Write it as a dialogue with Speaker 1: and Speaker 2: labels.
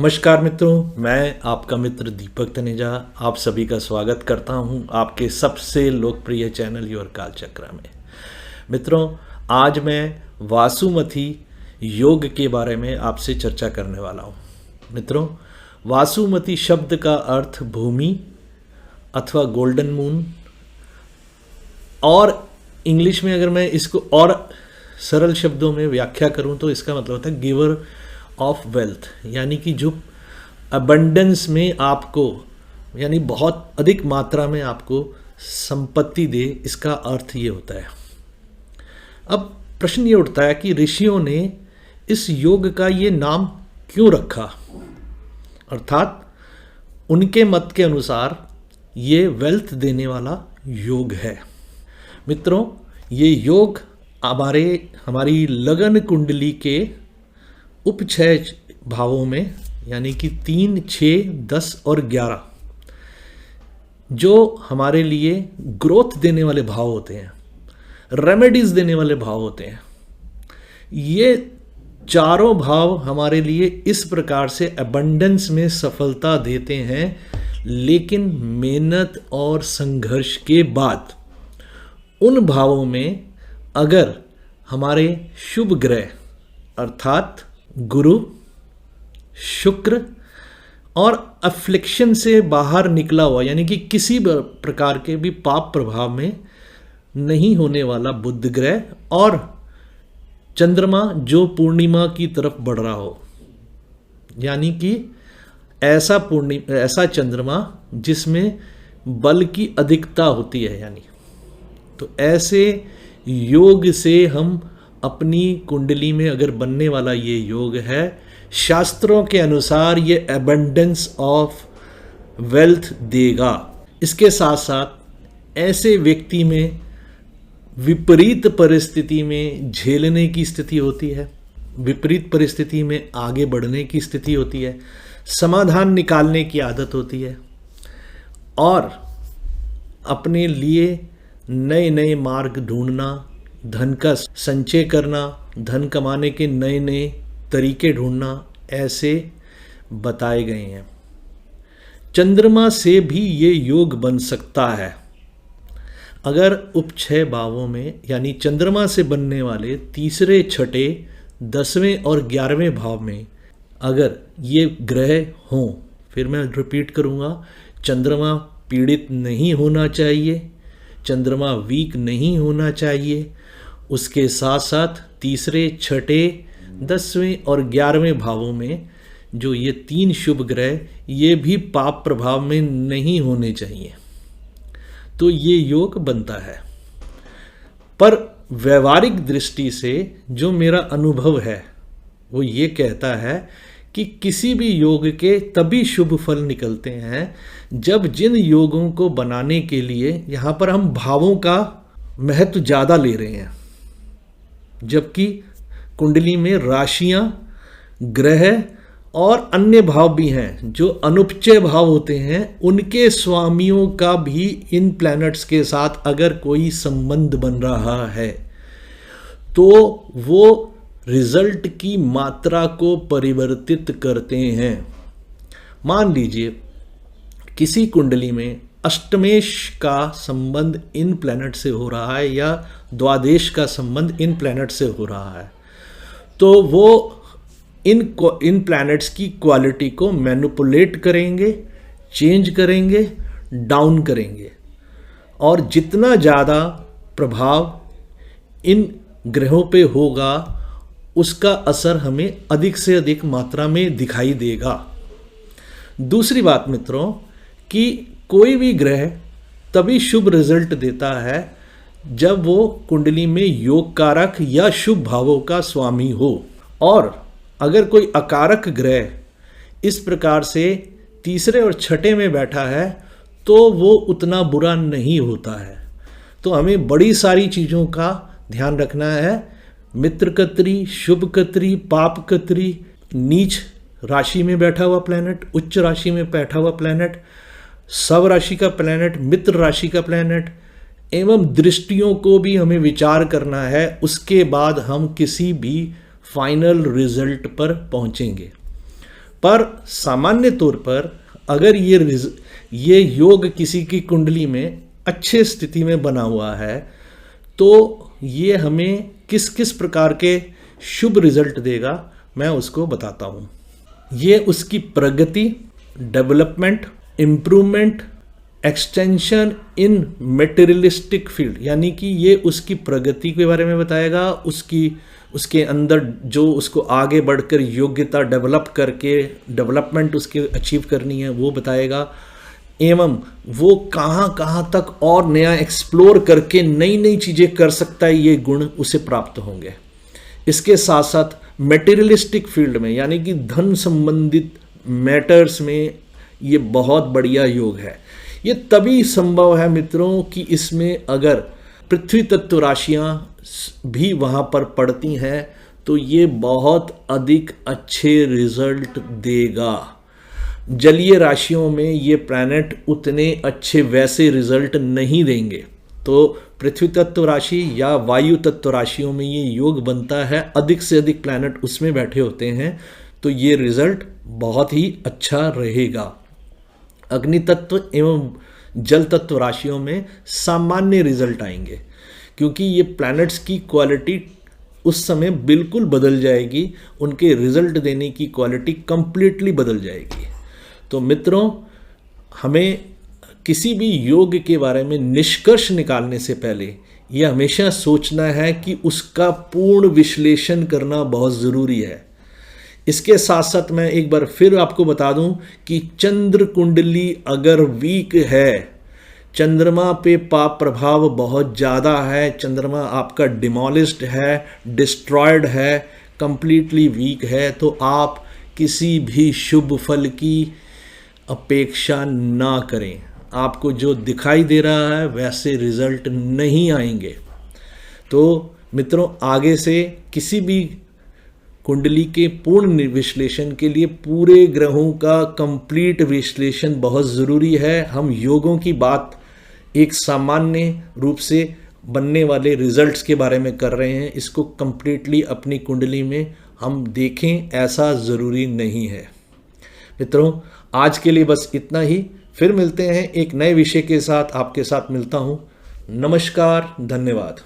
Speaker 1: नमस्कार मित्रों, मैं आपका मित्र दीपक तनेजा आप सभी का स्वागत करता हूं आपके सबसे लोकप्रिय चैनल योर काल चक्र में। मित्रों, आज मैं वासुमती योग के बारे में आपसे चर्चा करने वाला हूं। मित्रों, वासुमती शब्द का अर्थ भूमि अथवा गोल्डन मून, और इंग्लिश में अगर मैं इसको और सरल शब्दों में व्याख्या करूं तो इसका मतलब होता है गिवर ऑफ वेल्थ, यानी कि जो अबंडेंस में आपको, यानी बहुत अधिक मात्रा में आपको संपत्ति दे, इसका अर्थ ये होता है। अब प्रश्न ये उठता है कि ऋषियों ने इस योग का ये नाम क्यों रखा, अर्थात उनके मत के अनुसार ये वेल्थ देने वाला योग है। मित्रों, ये योग हमारी लगन कुंडली के उप 6 भावों में, यानी कि 3, 6, 10 और 11, जो हमारे लिए ग्रोथ देने वाले भाव होते हैं, रेमेडीज देने वाले भाव होते हैं, ये चारों भाव हमारे लिए इस प्रकार से अबंडेंस में सफलता देते हैं, लेकिन मेहनत और संघर्ष के बाद। उन भावों में अगर हमारे शुभ ग्रह अर्थात गुरु, शुक्र और अफ्लिक्शन से बाहर निकला हुआ, यानी कि किसी प्रकार के भी पाप प्रभाव में नहीं होने वाला बुध ग्रह, और चंद्रमा जो पूर्णिमा की तरफ बढ़ रहा हो, यानी कि ऐसा चंद्रमा जिसमें बल की अधिकता होती है, यानी तो ऐसे योग से हम अपनी कुंडली में अगर बनने वाला ये योग है, शास्त्रों के अनुसार ये एबंडेंस ऑफ वेल्थ देगा। इसके साथ साथ ऐसे व्यक्ति में विपरीत परिस्थिति में झेलने की स्थिति होती है, विपरीत परिस्थिति में आगे बढ़ने की स्थिति होती है, समाधान निकालने की आदत होती है, और अपने लिए नए नए मार्ग ढूंढना, धन का संचय करना, धन कमाने के नए नए तरीके ढूंढना, ऐसे बताए गए हैं। चंद्रमा से भी ये योग बन सकता है। अगर उप 6 भावों में, यानी चंद्रमा से बनने वाले तीसरे, छठे, 10वें और 11वें भाव में अगर ये ग्रह हों, फिर मैं रिपीट करूँगा, चंद्रमा पीड़ित नहीं होना चाहिए, चंद्रमा वीक नहीं होना चाहिए, उसके साथ साथ तीसरे, छठे, 10वें और 11वें भावों में जो ये 3 शुभ ग्रह, ये भी पाप प्रभाव में नहीं होने चाहिए, तो ये योग बनता है। पर व्यवहारिक दृष्टि से जो मेरा अनुभव है वो ये कहता है कि किसी भी योग के तभी शुभ फल निकलते हैं जब जिन योगों को बनाने के लिए यहाँ पर हम भावों का महत्व ज़्यादा ले रहे हैं, जबकि कुंडली में राशियां, ग्रह और अन्य भाव भी हैं जो अनुपचय भाव होते हैं, उनके स्वामियों का भी इन प्लैनेट्स के साथ अगर कोई संबंध बन रहा है तो वो रिजल्ट की मात्रा को परिवर्तित करते हैं। मान लीजिए किसी कुंडली में अष्टमेश का संबंध इन प्लैनेट से हो रहा है या द्वादश का संबंध इन प्लैनेट से हो रहा है, तो वो इन प्लैनेट्स की क्वालिटी को मैनिपुलेट करेंगे, चेंज करेंगे, डाउन करेंगे, और जितना ज़्यादा प्रभाव इन ग्रहों पे होगा उसका असर हमें अधिक से अधिक मात्रा में दिखाई देगा। दूसरी बात मित्रों, कि कोई भी ग्रह तभी शुभ रिजल्ट देता है जब वो कुंडली में योग कारक या शुभ भावों का स्वामी हो, और अगर कोई अकारक ग्रह इस प्रकार से तीसरे और छठे में बैठा है तो वो उतना बुरा नहीं होता है। तो हमें बड़ी सारी चीज़ों का ध्यान रखना है। मित्र कत्री, शुभ कत्री, पाप कत्री, नीच राशि में बैठा हुआ प्लैनेट, उच्च राशि में बैठा हुआ प्लैनेट, सब राशि का प्लैनेट, मित्र राशि का प्लैनेट, एवं दृष्टियों को भी हमें विचार करना है। उसके बाद हम किसी भी फाइनल रिजल्ट पर पहुंचेंगे। पर सामान्य तौर पर अगर ये योग किसी की कुंडली में अच्छे स्थिति में बना हुआ है तो ये हमें किस किस प्रकार के शुभ रिजल्ट देगा मैं उसको बताता हूँ। ये उसकी प्रगति, development, improvement, extension in materialistic field, यानी कि ये उसकी प्रगति के बारे में बताएगा, उसके अंदर जो उसको आगे बढ़कर योग्यता डेवलप करके डेवलपमेंट उसके अचीव करनी है वो बताएगा, एवं वो कहाँ कहाँ तक और नया एक्सप्लोर करके नई नई चीज़ें कर सकता है, ये गुण उसे प्राप्त होंगे। इसके साथ साथ मटेरियलिस्टिक फील्ड में यानी कि धन संबंधित मैटर्स में ये बहुत बढ़िया योग है। ये तभी संभव है मित्रों कि इसमें अगर पृथ्वी तत्व राशियाँ भी वहाँ पर पड़ती हैं तो ये बहुत अधिक अच्छे रिजल्ट देगा। जलीय राशियों में ये प्लैनेट उतने अच्छे वैसे रिजल्ट नहीं देंगे, तो पृथ्वी तत्व राशि या वायु तत्व राशियों में ये योग बनता है, अधिक से अधिक प्लैनेट उसमें बैठे होते हैं तो ये रिजल्ट बहुत ही अच्छा रहेगा। अग्नि तत्व एवं जल तत्व राशियों में सामान्य रिजल्ट आएंगे क्योंकि ये प्लैनेट्स की क्वालिटी उस समय बिल्कुल बदल जाएगी, उनके रिजल्ट देने की क्वालिटी कंप्लीटली बदल जाएगी। तो मित्रों, हमें किसी भी योग के बारे में निष्कर्ष निकालने से पहले यह हमेशा सोचना है कि उसका पूर्ण विश्लेषण करना बहुत ज़रूरी है। इसके साथ साथ मैं एक बार फिर आपको बता दूं कि चंद्र कुंडली अगर वीक है, चंद्रमा पे पाप प्रभाव बहुत ज़्यादा है, चंद्रमा आपका डिमोलिश्ड है, डिस्ट्रॉयड है, कंप्लीटली वीक है, तो आप किसी भी शुभ फल की अपेक्षा ना करें। आपको जो दिखाई दे रहा है वैसे रिजल्ट नहीं आएंगे। तो मित्रों, आगे से किसी भी कुंडली के पूर्ण विश्लेषण के लिए पूरे ग्रहों का कंप्लीट विश्लेषण बहुत ज़रूरी है। हम योगों की बात एक सामान्य रूप से बनने वाले रिजल्ट्स के बारे में कर रहे हैं, इसको कंप्लीटली अपनी कुंडली में हम देखें ऐसा ज़रूरी नहीं है। मित्रों, आज के लिए बस इतना ही, फिर मिलते हैं एक नए विषय के साथ, आपके साथ मिलता हूँ। नमस्कार, धन्यवाद।